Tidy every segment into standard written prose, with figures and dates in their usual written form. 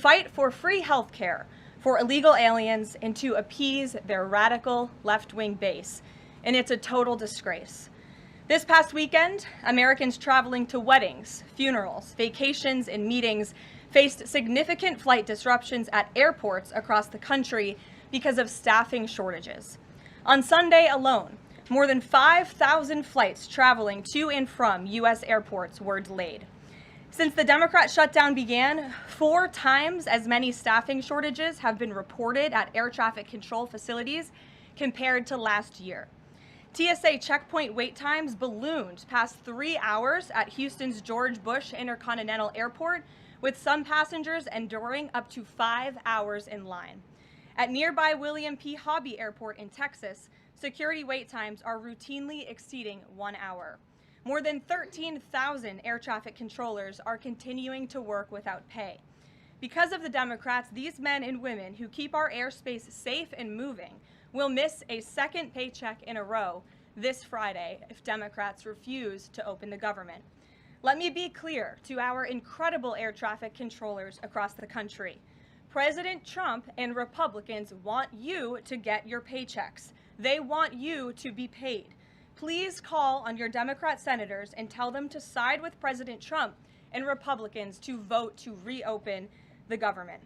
fight for free health care for illegal aliens and to appease their radical left-wing base. And it's a total disgrace. This past weekend, Americans traveling to weddings, funerals, vacations, and meetings faced significant flight disruptions at airports across the country because of staffing shortages. On Sunday alone, more than 5,000 flights traveling to and from U.S. airports were delayed. Since the Democrat shutdown began, 4 times as many staffing shortages have been reported at air traffic control facilities compared to last year. TSA checkpoint wait times ballooned past 3 hours at Houston's George Bush Intercontinental Airport, with some passengers enduring up to 5 hours in line. At nearby William P. Hobby Airport in Texas, security wait times are routinely exceeding 1 hour. More than 13,000 air traffic controllers are continuing to work without pay. Because of the Democrats, these men and women who keep our airspace safe and moving will miss a second paycheck in a row this Friday if Democrats refuse to open the government. Let me be clear to our incredible air traffic controllers across the country. President Trump and Republicans want you to get your paychecks. They want you to be paid. Please call on your Democrat senators and tell them to side with President Trump and Republicans to vote to reopen the government.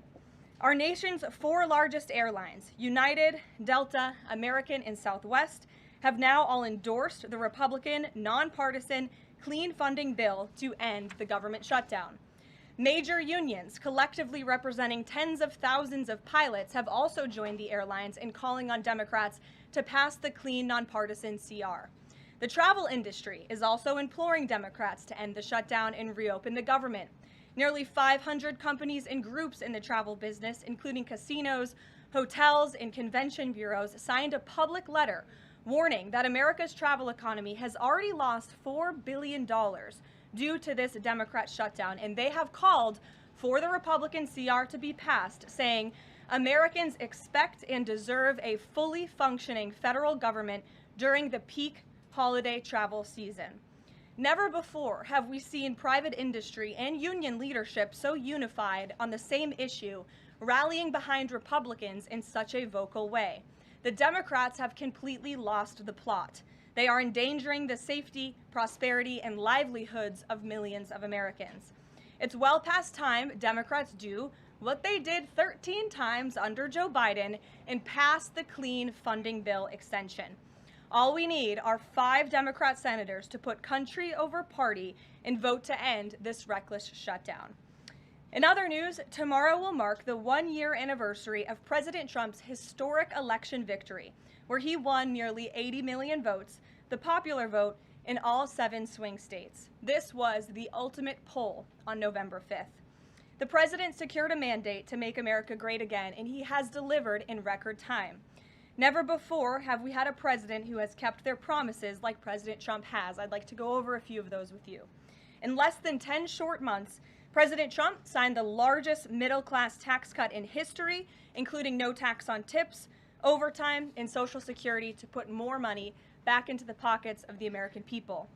Our nation's 4 largest airlines, United, Delta, American, and Southwest, have now all endorsed the Republican, nonpartisan, clean funding bill to end the government shutdown. Major unions, collectively representing tens of thousands of pilots, have also joined the airlines in calling on Democrats to pass the clean, nonpartisan CR. The travel industry is also imploring Democrats to end the shutdown and reopen the government. Nearly 500 companies and groups in the travel business, including casinos, hotels, and convention bureaus, signed a public letter warning that America's travel economy has already lost $4 billion due to this Democrat shutdown, and they have called for the Republican CR to be passed, saying Americans expect and deserve a fully functioning federal government during the peak holiday travel season. Never before have we seen private industry and union leadership so unified on the same issue, rallying behind Republicans in such a vocal way. The Democrats have completely lost the plot. They are endangering the safety, prosperity, and livelihoods of millions of Americans. It's well past time Democrats do what they did 13 times under Joe Biden and pass the clean funding bill extension. All we need are 5 Democrat senators to put country over party and vote to end this reckless shutdown. In other news, tomorrow will mark the 1-year anniversary of President Trump's historic election victory, where he won nearly 80 million votes, the popular vote, in all 7 swing states. This was the ultimate poll on November 5th. The president secured a mandate to make America great again, and he has delivered in record time. Never before have we had a president who has kept their promises like President Trump has. I'd like to go over a few of those with you. In less than 10 short months, President Trump signed the largest middle-class tax cut in history, including no tax on tips, overtime, and Social Security to put more money back into the pockets of the American people.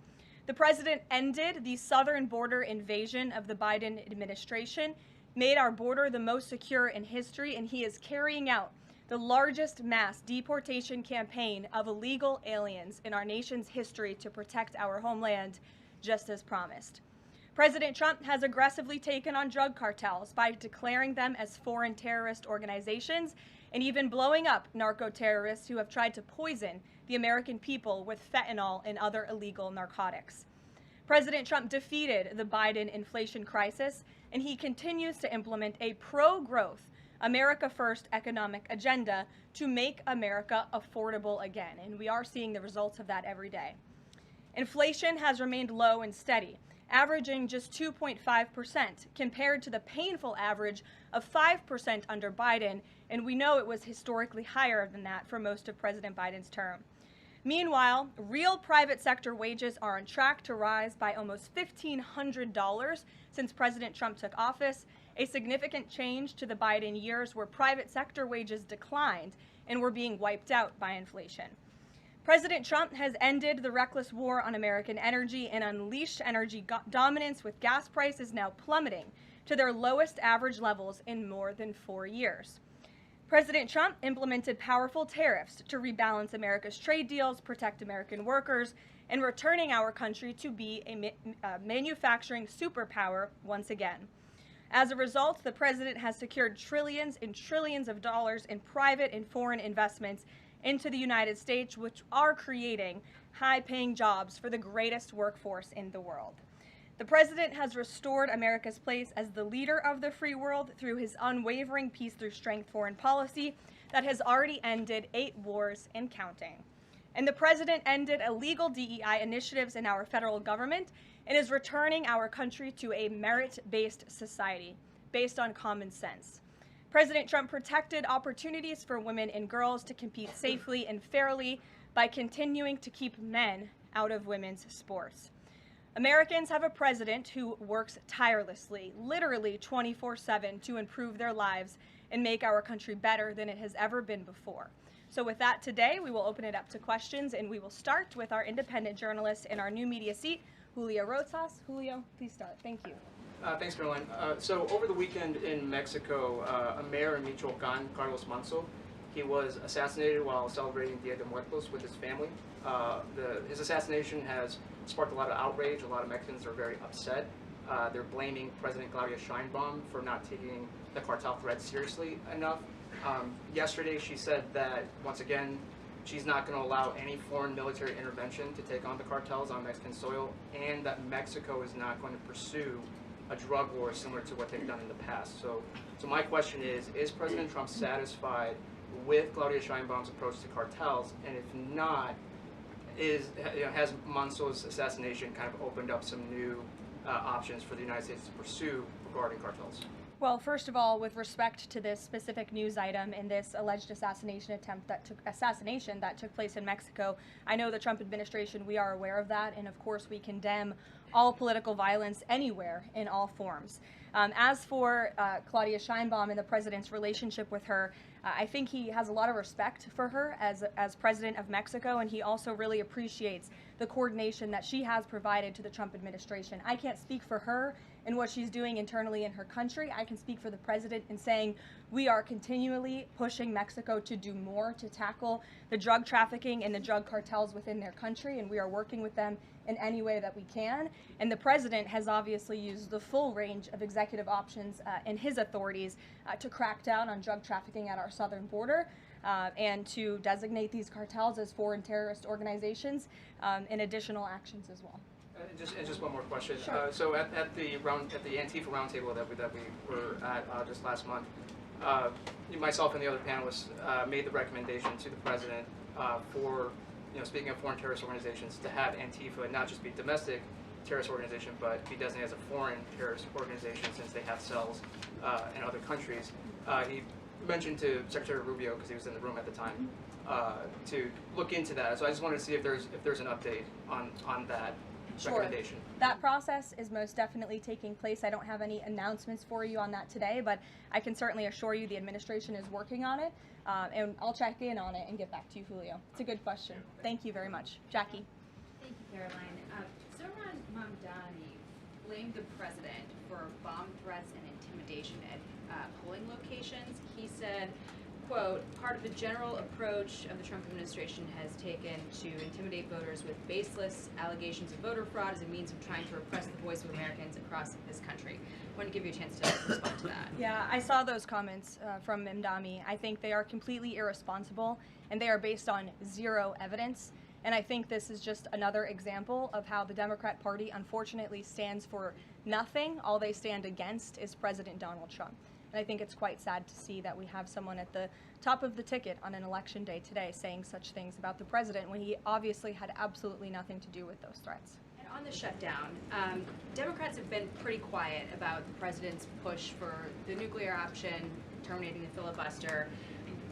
The president ended the southern border invasion of the Biden administration, made our border the most secure in history, and he is carrying out the largest mass deportation campaign of illegal aliens in our nation's history to protect our homeland, just as promised. President Trump has aggressively taken on drug cartels by declaring them as foreign terrorist organizations and even blowing up narco-terrorists who have tried to poison the American people with fentanyl and other illegal narcotics. President Trump defeated the Biden inflation crisis, and he continues to implement a pro-growth, America First economic agenda to make America affordable again, and we are seeing the results of that every day. Inflation has remained low and steady, averaging just 2.5% compared to the painful average of 5% under Biden, and we know it was historically higher than that for most of President Biden's term. Meanwhile, real private sector wages are on track to rise by almost $1,500 since President Trump took office, a significant change to the Biden years where private sector wages declined and were being wiped out by inflation. President Trump has ended the reckless war on American energy and unleashed energy dominance, with gas prices now plummeting to their lowest average levels in more than 4 years. President Trump implemented powerful tariffs to rebalance America's trade deals, protect American workers, and returning our country to be a manufacturing superpower once again. As a result, the president has secured trillions and trillions of dollars in private and foreign investments into the United States, which are creating high-paying jobs for the greatest workforce in the world. The president has restored America's place as the leader of the free world through his unwavering peace through strength foreign policy that has already ended 8 wars and counting. And the president ended illegal DEI initiatives in our federal government and is returning our country to a merit-based society based on common sense. President Trump protected opportunities for women and girls to compete safely and fairly by continuing to keep men out of women's sports. Americans have a president who works tirelessly, literally 24/7, to improve their lives and make our country better than it has ever been before. So with that, today we will open it up to questions, and we will start with our independent journalist in our new media seat, Julio Rosas. Julio, please start. Thank you. Thanks, Caroline. So over the weekend in Mexico, a mayor in Michoacan, Carlos Manso, he was assassinated while celebrating Dia de Muertos with his family. His assassination has sparked a lot of outrage. A lot of Mexicans are very upset. They're blaming President Claudia Sheinbaum for not taking the cartel threat seriously enough. Yesterday, she said that, once again, she's not going to allow any foreign military intervention to take on the cartels on Mexican soil, and that Mexico is not going to pursue a drug war similar to what they've done in the past. So my question is President Trump satisfied with Claudia Sheinbaum's approach to cartels? And if not, has Manso's assassination kind of opened up some new options for the United States to pursue regarding cartels? Well, first of all, with respect to this specific news item and this alleged assassination that took place in Mexico, I know the Trump administration, we are aware of that, and of course we condemn all political violence anywhere in all forms. As for Claudia Sheinbaum and the president's relationship with her, I think he has a lot of respect for her as president of Mexico, and he also really appreciates the coordination that she has provided to the Trump administration. I can't speak for her and what she's doing internally in her country. I can speak for the president in saying we are continually pushing Mexico to do more to tackle the drug trafficking and the drug cartels within their country, and we are working with them in any way that we can. And the president has obviously used the full range of executive options in his authorities to crack down on drug trafficking at our southern border and to designate these cartels as foreign terrorist organizations and additional actions as well. Just one more question. Sure. So at the Antifa roundtable that we were at just last month, myself and the other panelists made the recommendation to the president for, speaking of foreign terrorist organizations, to have Antifa not just be a domestic terrorist organization, but be designated as a foreign terrorist organization since they have cells in other countries. He mentioned to Secretary Rubio, because he was in the room at the time, to look into that. So I just wanted to see if there's an update on that. Sure. That process is most definitely taking place. I don't have any announcements for you on that today, but I can certainly assure you the administration is working on it, and I'll check in on it and get back to you, Julio. It's a good question. Thank you very much. Jackie. Thank you, Caroline. Zoran Mamdani blamed the president for bomb threats and intimidation at polling locations. He said, quote, part of the general approach of the Trump administration has taken to intimidate voters with baseless allegations of voter fraud as a means of trying to repress the voice of Americans across this country. I want to give you a chance to respond to that. Yeah, I saw those comments from Mamdani. I think they are completely irresponsible, and they are based on zero evidence. And I think this is just another example of how the Democrat Party unfortunately stands for nothing. All they stand against is President Donald Trump. And I think it's quite sad to see that we have someone at the top of the ticket on an election day today saying such things about the president when he obviously had absolutely nothing to do with those threats. And on the shutdown, Democrats have been pretty quiet about the president's push for the nuclear option, terminating the filibuster.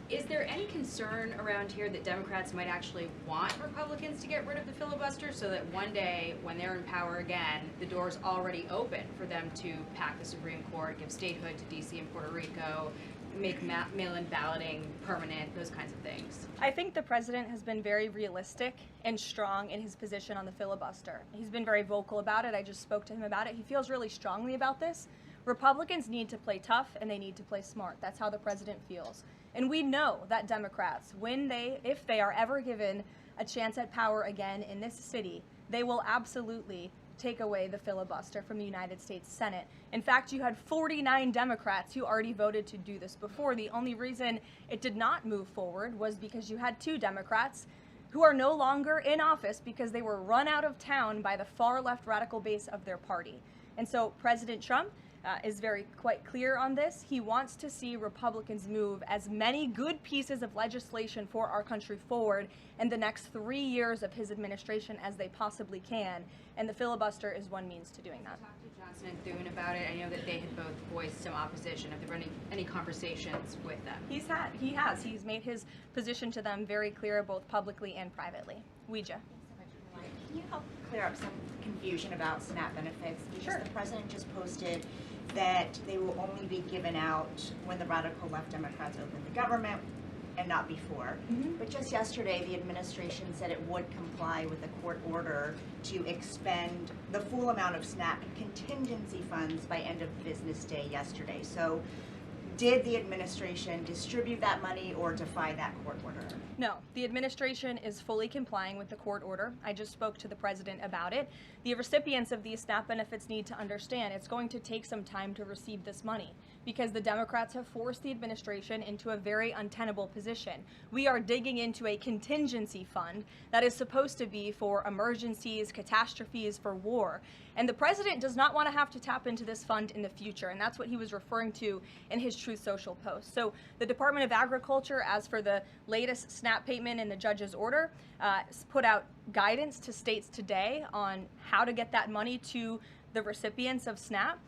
Is there any concern around here that Democrats might actually want Republicans to get rid of the filibuster so that one day, when they're in power again, the door's already open for them to pack the Supreme Court, give statehood to D.C. and Puerto Rico, make mail-in balloting permanent, those kinds of things? I think the president has been very realistic and strong in his position on the filibuster. He's been very vocal about it. I just spoke to him about it. He feels really strongly about this. Republicans need to play tough and they need to play smart. That's how the president feels. And we know that Democrats, if they are ever given a chance at power again in this city, they will absolutely take away the filibuster from the United States Senate. In fact, you had 49 Democrats who already voted to do this before. The only reason it did not move forward was because you had 2 Democrats who are no longer in office because they were run out of town by the far left radical base of their party. And so President Trump is quite clear on this. He wants to see Republicans move as many good pieces of legislation for our country forward in the next 3 years of his administration as they possibly can. And the filibuster is one means to doing that. Talk to Johnson and Thune about it. I know that they had both voiced some opposition. Have there been any conversations with them? He has. He's made his position to them very clear, both publicly and privately. Ouija. Can you help clear up some confusion about SNAP benefits? Because Sure. the president just posted that they will only be given out when the radical left Democrats open the government and not before. But just yesterday, the administration said it would comply with a court order to expend the full amount of SNAP contingency funds by end of business day yesterday. So did the administration distribute that money or defy that court order? No, the administration is fully complying with the court order. I just spoke to the president about it. The recipients of these SNAP benefits need to understand it's going to take some time to receive this money because the Democrats have forced the administration into a very untenable position. We are digging into a contingency fund that is supposed to be for emergencies, catastrophes, for war. And the president does not want to have to tap into this fund in the future, and that's what he was referring to in his Truth Social post. So the Department of Agriculture, as for the latest SNAP payment in the judge's order, put out guidance to states today on how to get that money to the recipients of SNAP.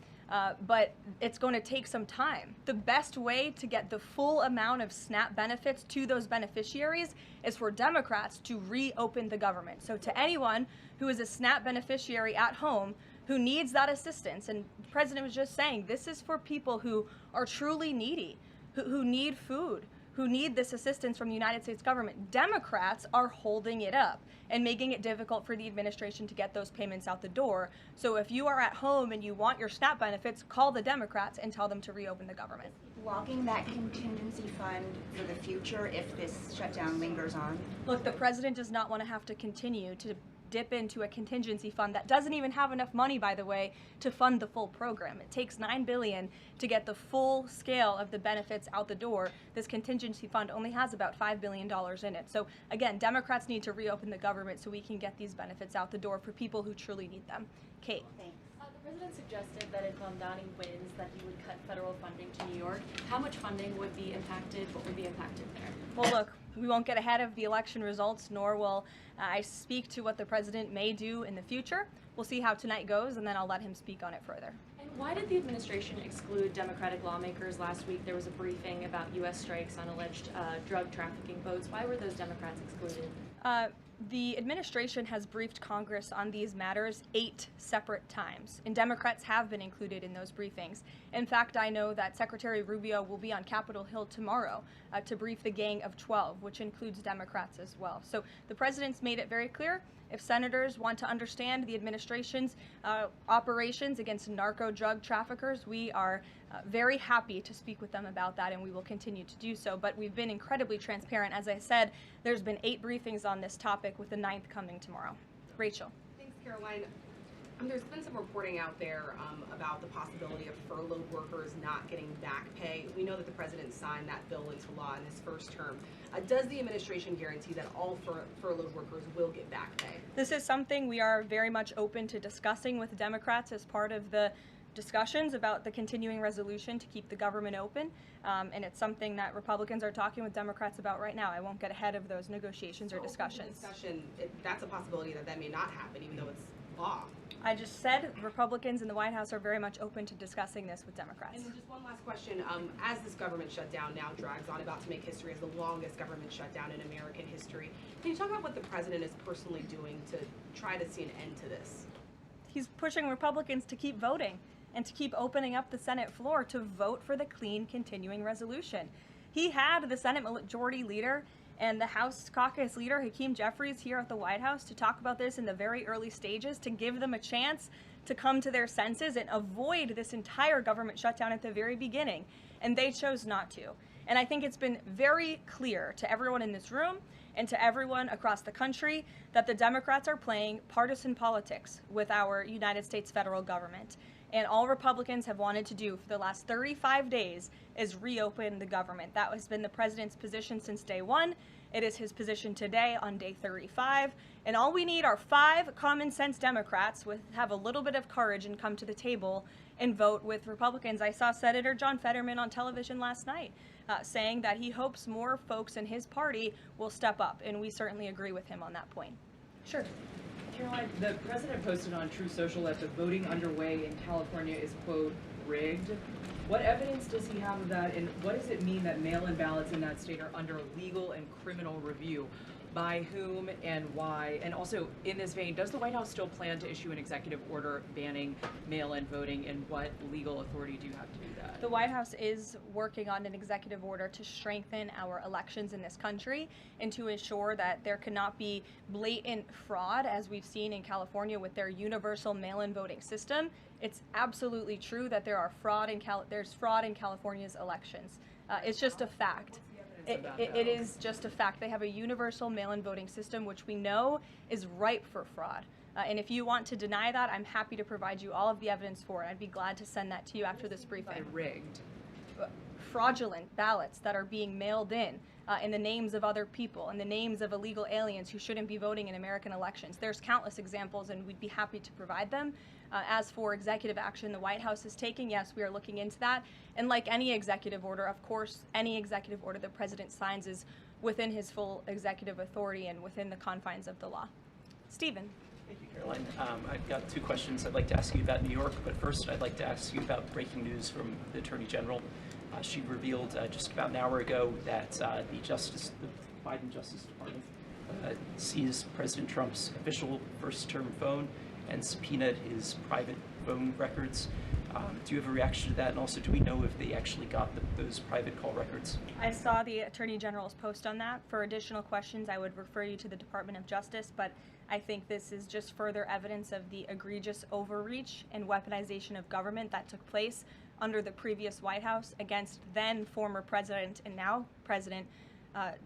But it's going to take some time. The best way to get the full amount of SNAP benefits to those beneficiaries is for Democrats to reopen the government. So to anyone who is a SNAP beneficiary at home who needs that assistance, and the president was just saying, this is for people who are truly needy, who need food, who need this assistance from the United States government. Democrats are holding it up and making it difficult for the administration to get those payments out the door. So if you are at home and you want your SNAP benefits, call the Democrats and tell them to reopen the government. Blocking that contingency fund for the future if this shutdown lingers on? Look, the president does not want to have to continue to dip into a contingency fund that doesn't even have enough money, by the way, to fund the full program. It takes $9 billion to get the full scale of the benefits out the door. This contingency fund only has about $5 billion in it. So again, Democrats need to reopen the government so we can get these benefits out the door for people who truly need them. Kate. Thanks. The president suggested that if Mamdani wins, that he would cut federal funding to New York. How much funding would be impacted? What would be impacted there? Well, look, we won't get ahead of the election results, nor will I speak to what the president may do in the future. We'll see how tonight goes, and then I'll let him speak on it further. And why did the administration exclude Democratic lawmakers? Last week there was a briefing about U.S. strikes on alleged drug trafficking boats. Why were those Democrats excluded? The administration has briefed Congress on these matters 8 separate times, and Democrats have been included in those briefings. In fact, I know that Secretary Rubio will be on Capitol Hill tomorrow to brief the Gang of 12, which includes Democrats as well. So the president's made it very clear, if senators want to understand the administration's operations against narco drug traffickers, we are very happy to speak with them about that, and we will continue to do so. But we've been incredibly transparent. As I said, there's been 8 briefings on this topic, with the 9th coming tomorrow. Rachel. Thanks, Caroline. There's been some reporting out there about the possibility of furloughed workers not getting back pay. We know that the president signed that bill into law in his first term. Does the administration guarantee that all furloughed workers will get back pay? This is something we are very much open to discussing with Democrats as part of the discussions about the continuing resolution to keep the government open, and it's something that Republicans are talking with Democrats about right now. I won't get ahead of those negotiations or discussions. That's a possibility that may not happen, even though it's law. I just said Republicans in the White House are very much open to discussing this with Democrats. And then just one last question. As this government shutdown now drags on, about to make history as the longest government shutdown in American history, can you talk about what the president is personally doing to try to see an end to this? He's pushing Republicans to keep voting and to keep opening up the Senate floor to vote for the clean continuing resolution. He had the Senate Majority Leader and the House Caucus Leader, Hakeem Jeffries, here at the White House to talk about this in the very early stages, to give them a chance to come to their senses and avoid this entire government shutdown at the very beginning, and they chose not to. And I think it's been very clear to everyone in this room and to everyone across the country that the Democrats are playing partisan politics with our United States federal government. And all Republicans have wanted to do for the last 35 days is reopen the government. That has been the president's position since day one. It is his position today on day 35. And all we need are 5 common sense Democrats with have a little bit of courage and come to the table and vote with Republicans. I saw Senator John Fetterman on television last night saying that he hopes more folks in his party will step up. And we certainly agree with him on that point. Sure. Caroline, the president posted on True Social that the voting underway in California is, quote, rigged. What evidence does he have of that, and what does it mean that mail-in ballots in that state are under legal and criminal review? By whom and why? And also, in this vein, does the White House still plan to issue an executive order banning mail-in voting, and what legal authority do you have to do that? The White House is working on an executive order to strengthen our elections in this country and to ensure that there cannot be blatant fraud, as we've seen in California with their universal mail-in voting system. It's absolutely true that there's fraud in California's elections. It's just a fact. It is just a fact. They have a universal mail-in voting system, which we know is ripe for fraud. And if you want to deny that, I'm happy to provide you all of the evidence for it. I'd be glad to send that to you after this briefing. Rigged. Fraudulent ballots that are being mailed in the names of other people, in the names of illegal aliens who shouldn't be voting in American elections. There's countless examples, and we'd be happy to provide them. As for executive action the White House is taking, yes, we are looking into that. And like any executive order, of course, any executive order the president signs is within his full executive authority and within the confines of the law. Stephen. Thank you, Caroline. I've got 2 questions I'd like to ask you about New York, but first I'd like to ask you about breaking news from the Attorney General. She revealed just about an hour ago that the Biden Justice Department seized President Trump's official first-term phone and subpoenaed his private phone records. Do you have a reaction to that? And also, do we know if they actually got those private call records? I saw the Attorney General's post on that. For additional questions, I would refer you to the Department of Justice, but I think this is just further evidence of the egregious overreach and weaponization of government that took place under the previous White House against then former President and now President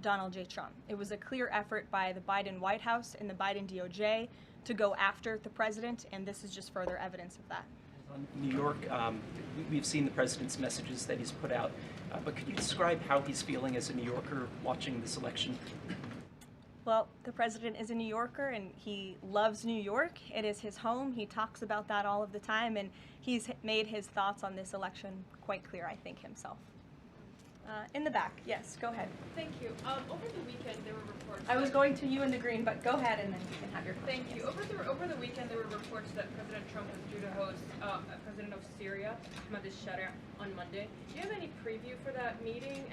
Donald J. Trump. It was a clear effort by the Biden White House and the Biden DOJ to go after the president, and this is just further evidence of that. On New York, we've seen the president's messages that he's put out, but could you describe how he's feeling as a New Yorker watching this election? Well, the president is a New Yorker and he loves New York. It is his home. He talks about that all of the time, and he's made his thoughts on this election quite clear, I think, himself. In the back, yes, go ahead. Thank you. Over the weekend, there were reports. I was going to you in the green, but go ahead and then you can have your question. Thank you. Over the weekend, there were reports that President Trump was due to host President of Syria, Ahmed al-Sharia, on Monday. Do you have any preview for that meeting?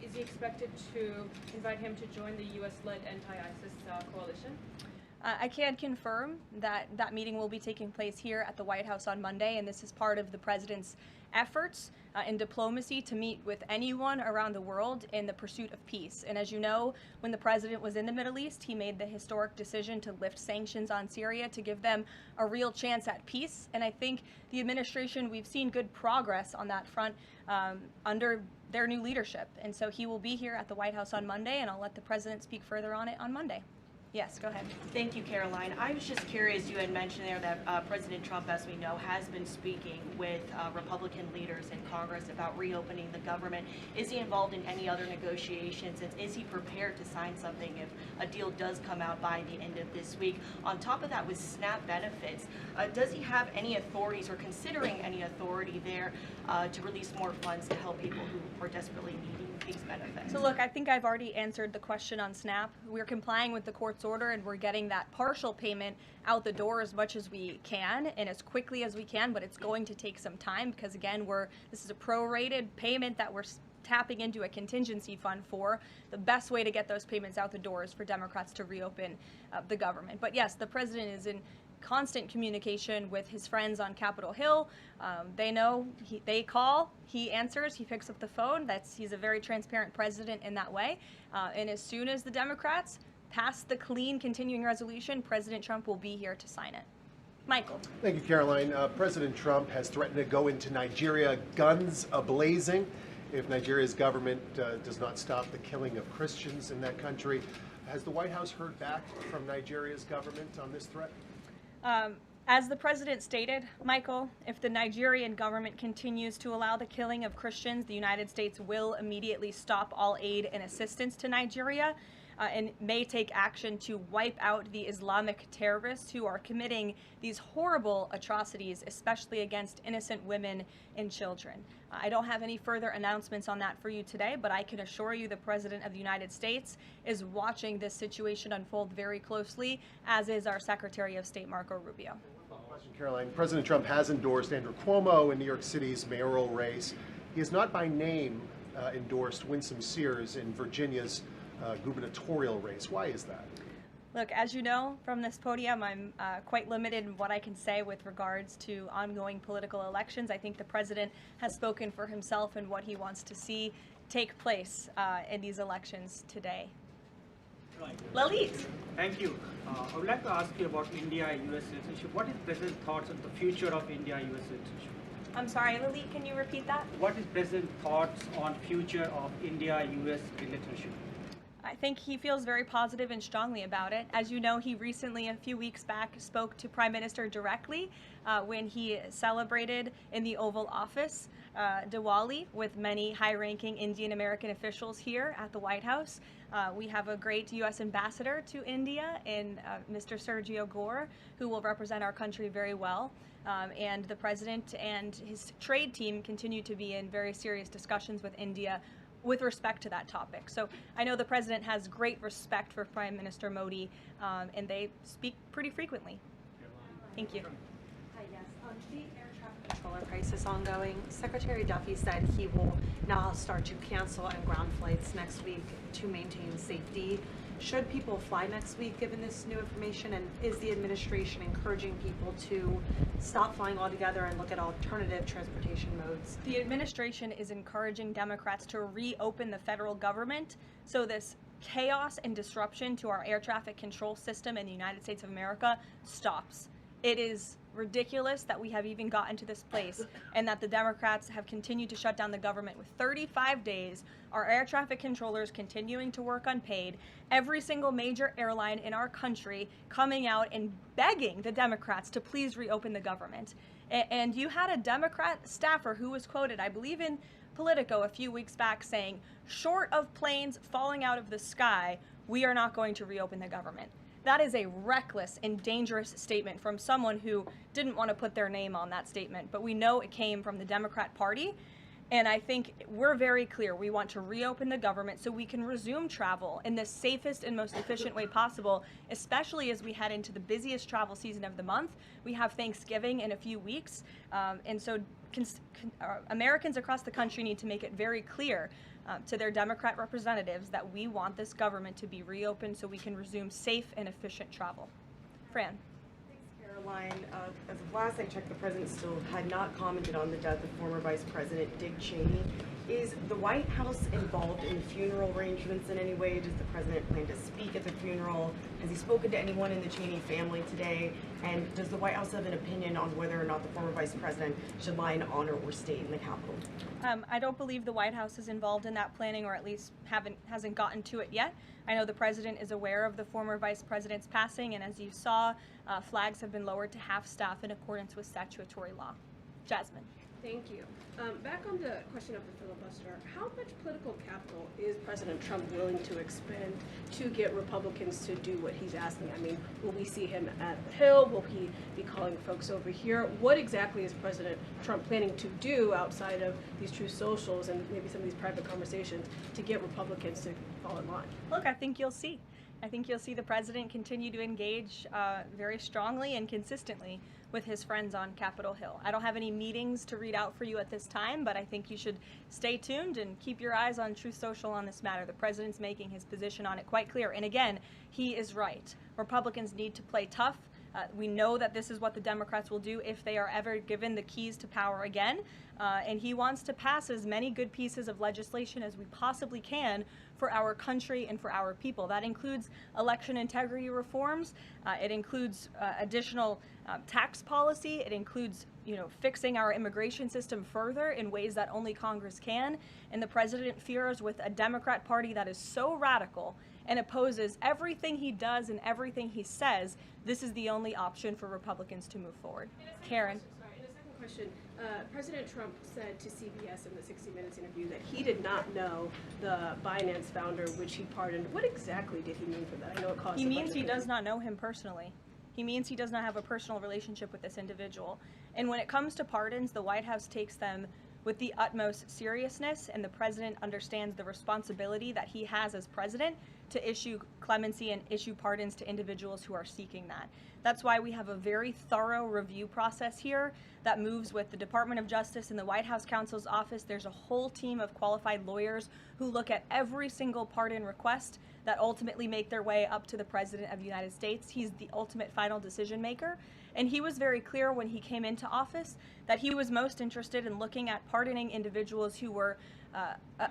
Is he expected to invite him to join the U.S.-led anti-ISIS coalition? I can confirm that that meeting will be taking place here at the White House on Monday, and this is part of the president's efforts in diplomacy to meet with anyone around the world in the pursuit of peace. And as you know, when the president was in the Middle East, he made the historic decision to lift sanctions on Syria to give them a real chance at peace. And I think the administration, we've seen good progress on that front under their new leadership. And so he will be here at the White House on Monday, and I'll let the president speak further on it on Monday. Yes, go ahead. Thank you, Caroline. I was just curious, you had mentioned there that President Trump, as we know, has been speaking with Republican leaders in Congress about reopening the government. Is he involved in any other negotiations, and is he prepared to sign something if a deal does come out by the end of this week? On top of that, with SNAP benefits, does he have any authorities or considering any authority there to release more funds to help people who are desperately needing these benefits? So look, I think I've already answered the question on SNAP. We're complying with the court's order, and we're getting that partial payment out the door as much as we can and as quickly as we can, but it's going to take some time because, again, this is a prorated payment that we're tapping into a contingency fund for. The best way to get those payments out the door is for Democrats to reopen the government. But yes, the president is in constant communication with his friends on Capitol Hill. They know, they call, he answers, he picks up the phone. He's a very transparent president in that way. And as soon as the Democrats pass the clean continuing resolution, President Trump will be here to sign it. Michael. Thank you, Caroline. President Trump has threatened to go into Nigeria guns a-blazing if Nigeria's government does not stop the killing of Christians in that country. Has the White House heard back from Nigeria's government on this threat? As the president stated, Michael, if the Nigerian government continues to allow the killing of Christians, the United States will immediately stop all aid and assistance to Nigeria and may take action to wipe out the Islamic terrorists who are committing these horrible atrocities, especially against innocent women and children. I don't have any further announcements on that for you today, but I can assure you the President of the United States is watching this situation unfold very closely, as is our Secretary of State, Marco Rubio. Caroline, President Trump has endorsed Andrew Cuomo in New York City's mayoral race. He has not by name endorsed Winsome Sears in Virginia's gubernatorial race. Why is that? Look, as you know from this podium, I'm quite limited in what I can say with regards to ongoing political elections. I think the president has spoken for himself and what he wants to see take place in these elections today. Lalit. Thank you. I would like to ask you about India-US relationship. What is President's thoughts on the future of India-US relationship? I'm sorry, Lalit, can you repeat that? What is President's thoughts on future of India-US relationship? I think he feels very positive and strongly about it. As you know, he recently, a few weeks back, spoke to Prime Minister directly when he celebrated in the Oval Office Diwali with many high-ranking Indian American officials here at the White House. We have a great U.S. ambassador to India in Mr. Sergio Gore, who will represent our country very well. And the president and his trade team continue to be in very serious discussions with India with respect to that topic. So I know the president has great respect for Prime Minister Modi, and they speak pretty frequently. Thank you. Hi, yes. The air traffic controller crisis ongoing. Secretary Duffy said he will now start to cancel on ground flights next week to maintain safety. Should people fly next week given this new information, and is the administration encouraging people to stop flying altogether and look at alternative transportation modes? The administration is encouraging Democrats to reopen the federal government so this chaos and disruption to our air traffic control system in the United States of America stops. It is ridiculous that we have even gotten to this place and that the Democrats have continued to shut down the government with 35 days, our air traffic controllers continuing to work unpaid, every single major airline in our country coming out and begging the Democrats to please reopen the government. And you had a Democrat staffer who was quoted, I believe in Politico a few weeks back, saying, short of planes falling out of the sky, we are not going to reopen the government. That is a reckless and dangerous statement from someone who didn't want to put their name on that statement, but we know it came from the Democrat Party, and I think we're very clear. We want to reopen the government so we can resume travel in the safest and most efficient way possible, especially as we head into the busiest travel season of the month. We have Thanksgiving in a few weeks, and so Americans across the country need to make it very clear to their Democrat representatives that we want this government to be reopened so we can resume safe and efficient travel. Fran. Thanks, Caroline. As of last I checked, the president still had not commented on the death of former Vice President Dick Cheney. Is the White House involved in the funeral arrangements in any way? Does the president plan to speak at the funeral? Has he spoken to anyone in the Cheney family today? And does the White House have an opinion on whether or not the former vice president should lie in honor or state in the Capitol? I don't believe the White House is involved in that planning, or at least hasn't gotten to it yet. I know the president is aware of the former vice president's passing, and as you saw, flags have been lowered to half staff in accordance with statutory law. Jasmine. Thank you. Back on the question of the filibuster, how much political capital is President Trump willing to expend to get Republicans to do what he's asking? I mean, will we see him at the Hill? Will he be calling folks over here? What exactly is President Trump planning to do outside of these true socials and maybe some of these private conversations to get Republicans to fall in line? Look, I think you'll see. I think you'll see the president continue to engage very strongly and consistently with his friends on Capitol Hill. I don't have any meetings to read out for you at this time, but I think you should stay tuned and keep your eyes on Truth Social on this matter. The president's making his position on it quite clear. And again, he is right. Republicans need to play tough. We know that this is what the Democrats will do if they are ever given the keys to power again. And he wants to pass as many good pieces of legislation as we possibly can for our country and for our people. That includes election integrity reforms. It includes additional tax policy. It includes, fixing our immigration system further in ways that only Congress can. And the president fears with a Democrat Party that is so radical and opposes everything he does and everything he says, this is the only option for Republicans to move forward. Karen. In a second question, President Trump said to CBS in the 60 Minutes interview that he did not know the Binance founder, which he pardoned. What exactly did he mean for that? I know it caused He means he does not know him personally. He means he does not have a personal relationship with this individual. And when it comes to pardons, the White House takes them with the utmost seriousness, and the president understands the responsibility that he has as president to issue clemency and issue pardons to individuals who are seeking that. That's why we have a very thorough review process here that moves with the Department of Justice and the White House counsel's office. There's a whole team of qualified lawyers who look at every single pardon request that ultimately make their way up to the President of the United States. He's the ultimate final decision maker. And he was very clear when he came into office that he was most interested in looking at pardoning individuals who were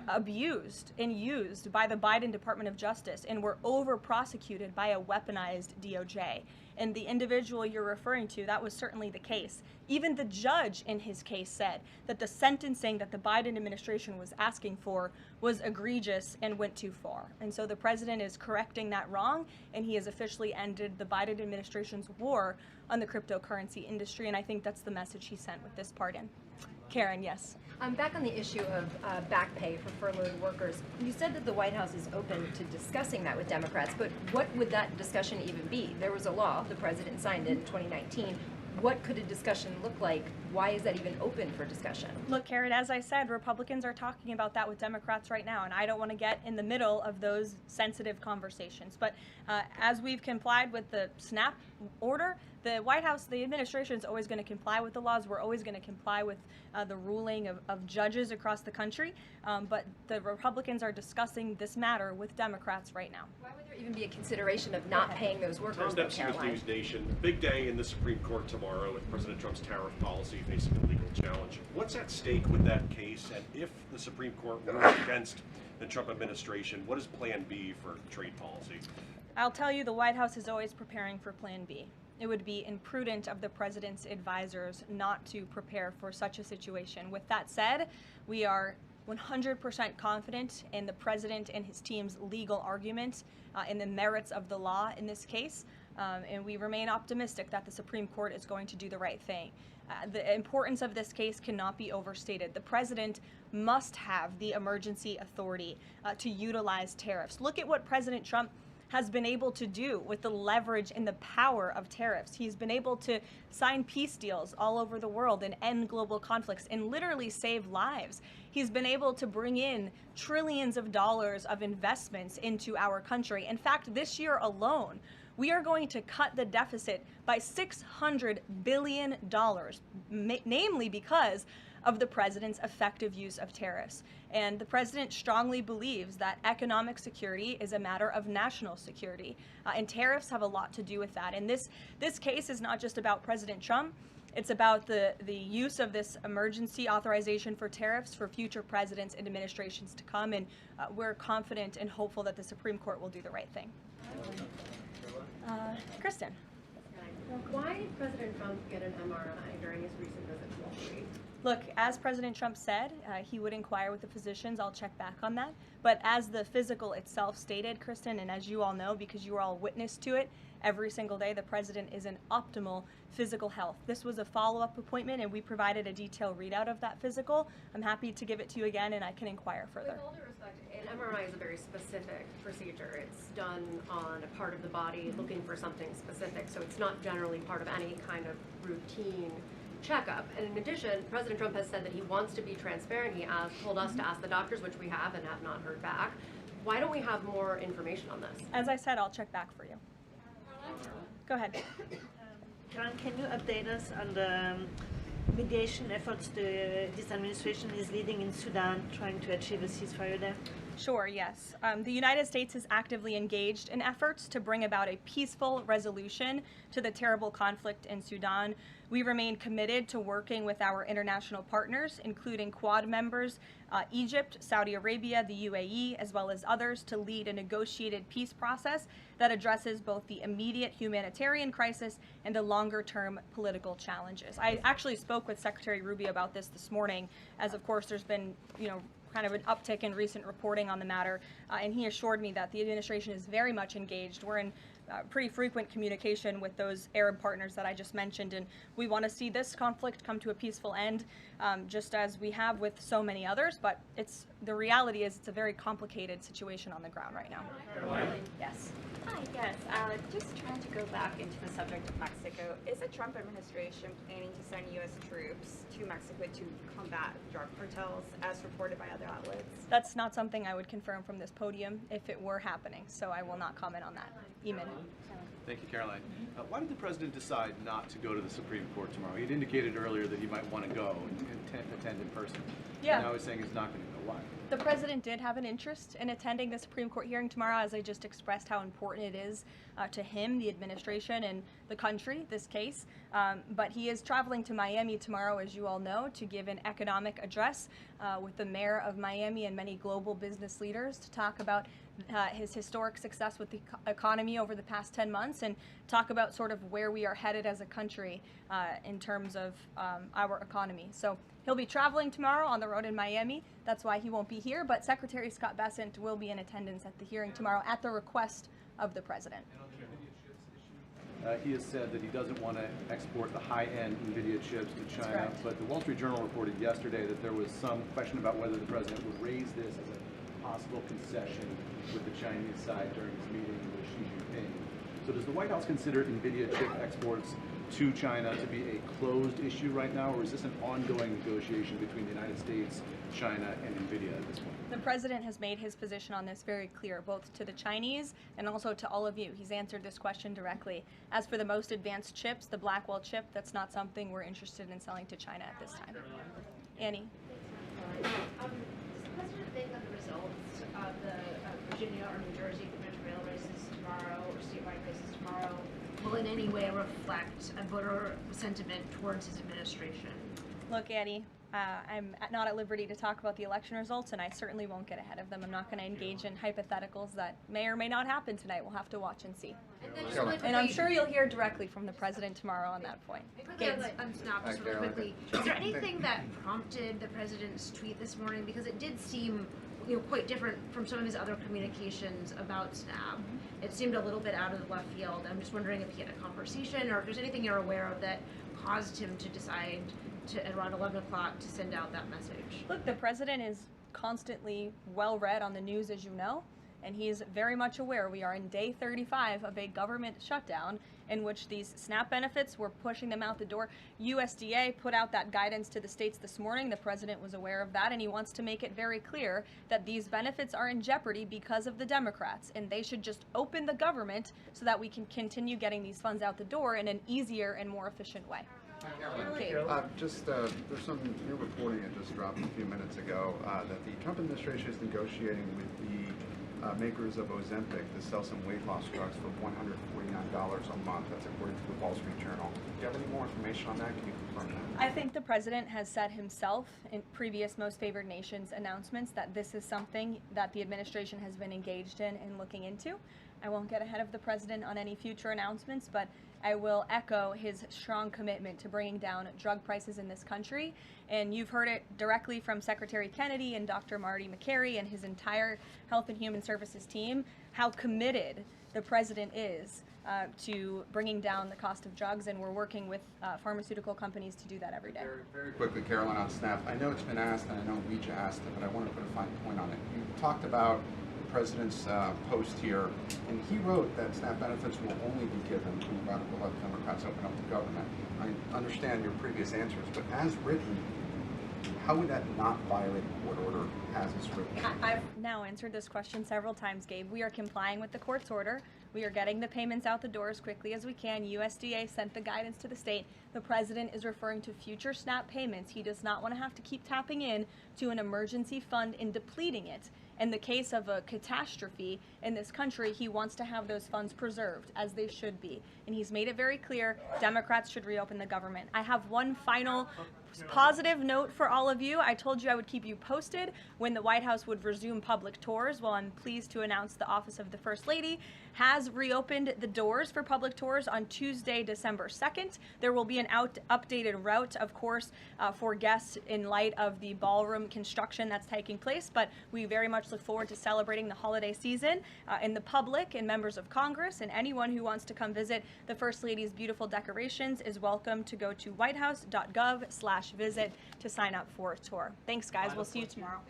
abused and used by the Biden Department of Justice and were over-prosecuted by a weaponized DOJ. And the individual you're referring to, that was certainly the case. Even the judge in his case said that the sentencing that the Biden administration was asking for was egregious and went too far. And so the president is correcting that wrong, and he has officially ended the Biden administration's war on the cryptocurrency industry, and I think that's the message he sent with this pardon. Karen, yes. Back on the issue of back pay for furloughed workers, you said that the White House is open to discussing that with Democrats, but what would that discussion even be? There was a law, the president signed it in 2019. What could a discussion look like? Why is that even open for discussion? Look, Karen, as I said, Republicans are talking about that with Democrats right now, and I don't want to get in the middle of those sensitive conversations. But as we've complied with the SNAP order, the White House, the administration is always going to comply with the laws. We're always going to comply with the ruling of judges across the country. But the Republicans are discussing this matter with Democrats right now. Why would there even be a consideration of not paying those workers? Tom Dempsey with News Nation. Big day in the Supreme Court tomorrow with President Trump's tariff policy facing a legal challenge. What's at stake with that case? And if the Supreme Court rules against the Trump administration, what is Plan B for trade policy? I'll tell you, the White House is always preparing for Plan B. It would be imprudent of the president's advisors not to prepare for such a situation. With that said, we are 100% confident in the president and his team's legal argument in the merits of the law in this case, and we remain optimistic that the Supreme Court is going to do the right thing. The importance of this case cannot be overstated. The president must have the emergency authority to utilize tariffs. Look at what President Trump has been able to do with the leverage and the power of tariffs. He's been able to sign peace deals all over the world and end global conflicts and literally save lives. He's been able to bring in trillions of dollars of investments into our country. In fact, this year alone, we are going to cut the deficit by $600 billion, namely because of the president's effective use of tariffs. And the president strongly believes that economic security is a matter of national security, and tariffs have a lot to do with that. And this case is not just about President Trump. It's about the use of this emergency authorization for tariffs for future presidents and administrations to come, and we're confident and hopeful that the Supreme Court will do the right thing. Kristen. Why did President Trump get an MRI during his recent visit to Wall Street? Look, as President Trump said, he would inquire with the physicians. I'll check back on that. But as the physical itself stated, Kristen, and as you all know, because you were all witness to it, every single day the president is in optimal physical health. This was a follow-up appointment, and we provided a detailed readout of that physical. I'm happy to give it to you again, and I can inquire further. With all due respect, an MRI is a very specific procedure. It's done on a part of the body looking for something specific, so it's not generally part of any kind of routine checkup. And in addition, President Trump has said that he wants to be transparent. He told us to ask the doctors, which we have and have not heard back. Why don't we have more information on this? As I said, I'll check back for you. Go ahead. Caroline, can you update us on the mediation efforts this administration is leading in Sudan, trying to achieve a ceasefire there? Sure, yes. The United States is actively engaged in efforts to bring about a peaceful resolution to the terrible conflict in Sudan. We remain committed to working with our international partners, including Quad members, Egypt, Saudi Arabia, the UAE, as well as others, to lead a negotiated peace process that addresses both the immediate humanitarian crisis and the longer-term political challenges. I actually spoke with Secretary Rubio about this morning, as of course there's been, kind of an uptick in recent reporting on the matter, and he assured me that the administration is very much engaged. We're in pretty frequent communication with those Arab partners that I just mentioned, and we want to see this conflict come to a peaceful end, just as we have with so many others, but the reality is it's a very complicated situation on the ground right now. Yes. Hi, yes. Just trying to go back into the subject of Mexico. Is the Trump administration planning to send U.S. troops to Mexico to combat drug cartels, as reported by other outlets? That's not something I would confirm from this podium if it were happening, so I will not comment on that. Eamon. Thank you, Caroline. Why did the president decide not to go to the Supreme Court tomorrow? He'd indicated earlier that he might want to go and attend in person. Yeah. And now he's saying he's not going to go. Why? The president did have an interest in attending the Supreme Court hearing tomorrow, as I just expressed how important it is to him, the administration, and the country, this case. But he is traveling to Miami tomorrow, as you all know, to give an economic address with the mayor of Miami and many global business leaders to talk about his historic success with the economy over the past 10 months and talk about sort of where we are headed as a country in terms of our economy. So he'll be traveling tomorrow on the road in Miami. That's why he won't be here, but Secretary Scott Bessent will be in attendance at the hearing tomorrow at the request of the president. He has said that he doesn't want to export the high-end NVIDIA chips to China, but the Wall Street Journal reported yesterday that there was some question about whether the president would raise this as a possible concession with the Chinese side during his meeting with Xi Jinping. So does the White House consider NVIDIA chip exports to China to be a closed issue right now, or is this an ongoing negotiation between the United States, China, and NVIDIA at this point? The president has made his position on this very clear, both to the Chinese and also to all of you. He's answered this question directly. As for the most advanced chips, the Blackwell chip, that's not something we're interested in selling to China at this time. Annie? Does the president think that the results of the Virginia or New Jersey gubernatorial races tomorrow, or statewide races tomorrow, will in any way reflect a voter sentiment towards his administration? Look, Annie, I'm not at liberty to talk about the election results, and I certainly won't get ahead of them. I'm not going to engage in hypotheticals that may or may not happen tonight. We'll have to watch and see. And I'm sure you'll hear directly from the president tomorrow on that point. Snap, just really quickly. Is there anything that prompted the president's tweet this morning? Because it did seem quite different from some of his other communications about SNAP. It seemed a little bit out of the left field. I'm just wondering if he had a conversation or if there's anything you're aware of that caused him to decide to, at around 11 o'clock, to send out that message. Look, the president is constantly well read on the news, as you know, and he's very much aware we are in day 35 of a government shutdown in which these SNAP benefits, were pushing them out the door. USDA put out that guidance to the states this morning. The president was aware of that, and he wants to make it very clear that these benefits are in jeopardy because of the Democrats, and they should just open the government so that we can continue getting these funds out the door in an easier and more efficient way. There's some new reporting that just dropped a few minutes ago that the Trump administration is negotiating with the makers of Ozempic to sell some weight loss drugs for $149 a month. That's according to the Wall Street Journal. Do you have any more information on that? Can you confirm that? I think the president has said himself in previous Most Favored Nations announcements that this is something that the administration has been engaged in and looking into. I won't get ahead of the president on any future announcements, but I will echo his strong commitment to bringing down drug prices in this country. And you've heard it directly from Secretary Kennedy and Dr. Marty McCary and his entire Health and Human Services team, how committed the president is to bringing down the cost of drugs, and we're working with pharmaceutical companies to do that every day. Very quickly, Caroline, on SNAP. I know it's been asked, and I know Reach asked it, but I want to put a fine point on it. You talked about the president's post here, and he wrote that SNAP benefits will only be given when radical left Democrats open up the government. I understand your previous answers, but as written, how would that not violate a court order as it's written? I've now answered this question several times, Gabe. We are complying with the court's order. We are getting the payments out the door as quickly as we can. USDA sent the guidance to the state. The president is referring to future SNAP payments. He does not want to have to keep tapping in to an emergency fund and depleting it. In the case of a catastrophe in this country, he wants to have those funds preserved, as they should be. And he's made it very clear Democrats should reopen the government. I have one final positive note for all of you. I told you I would keep you posted when the White House would resume public tours. Well, I'm pleased to announce the Office of the First Lady has reopened the doors for public tours on Tuesday, December 2nd. There will be an updated route, of course, for guests in light of the ballroom construction that's taking place, but we very much look forward to celebrating the holiday season. And the public and members of Congress and anyone who wants to come visit the First Lady's beautiful decorations is welcome to go to whitehouse.gov/visit to sign up for a tour. Thanks, guys. We'll see you tomorrow.